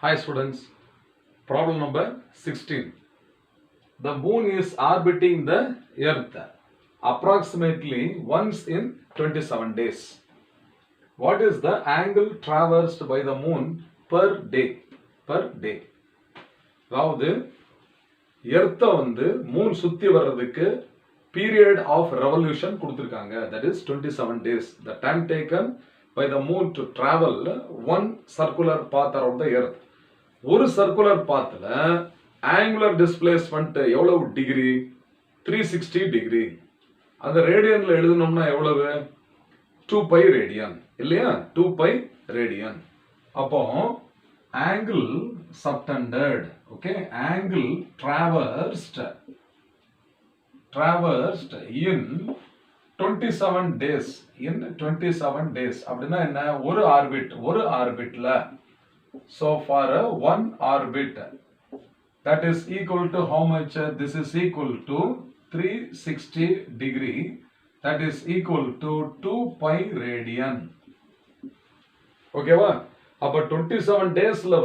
Hi students, problem number 16. The moon is orbiting the earth approximately once in 27 days. What is the angle traversed by the moon per day? அதாவது எர்த்தை Moon சுத்தி வர்றதுக்கு period of revolution கொடுத்திருக்காங்க, that is 27 days. The time taken by the moon to travel one circular path around the earth. ஒரு circular pathல angular displacement எவ்வளவு degree? 360 degree. அந்த ரேடியன்ல எழுதணும்னா எவ்வளவு? 2 pi radian இல்லையா? 2 pi radian. அப்போ angle subtended, okay, angle traversed in 27 days, அப்படின்னா என்ன? ஒரு ஆர்பிட்ல, so for one orbit, that is equal to how much? This is equal to 360 degree, that is equal to 2 pi radian. ஓகேவா? அப்ப 27 daysல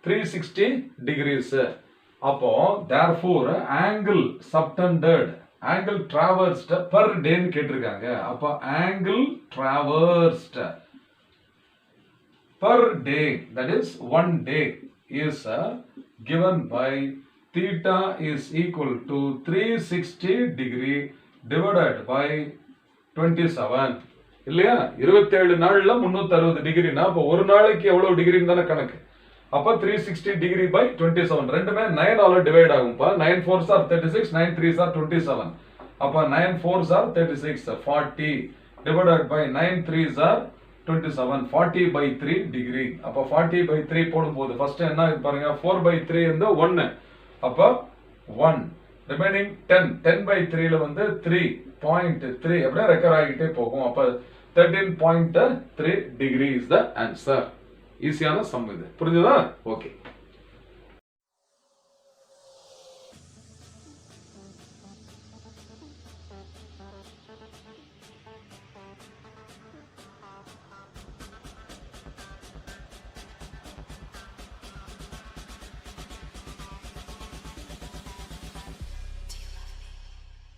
360 degrees. அப்போ therefore angle subtended, angle traversed per day ன்னு கேட்டிருக்காங்க. அப்ப angle traversed per day, that is one day, is given by theta is equal to 360 degree divided by 27. இல்லையா? 27 நாள்ல 360 டிகிரினா அப்ப ஒரு நாளைக்கு எவ்வளவு டிகிரின்னு தானே கணக்கு. அப்ப 360 டிகிரி by 27 ரெண்டுமே 9 ஆல divide ஆகும்பா. 9 4s are 36, 9 3s are 27. அப்ப 9 4s are 36, 40 divided by 9 3s are 27, 40 by 3 degree. அப்ப 40 by 3 போடும்போது ஃபர்ஸ்ட் என்ன பாருங்க, 4 by 3 1. அப்ப 1 ரிமைனிங் 10 by 3ல 3.3 அப்படியே ரெக்கர் ஆகிட்டே போகும். அப்ப 13.3 டிகிரி is the answer. ஈஸியான சம் இது. புரிஞ்சுதா? ஓகே.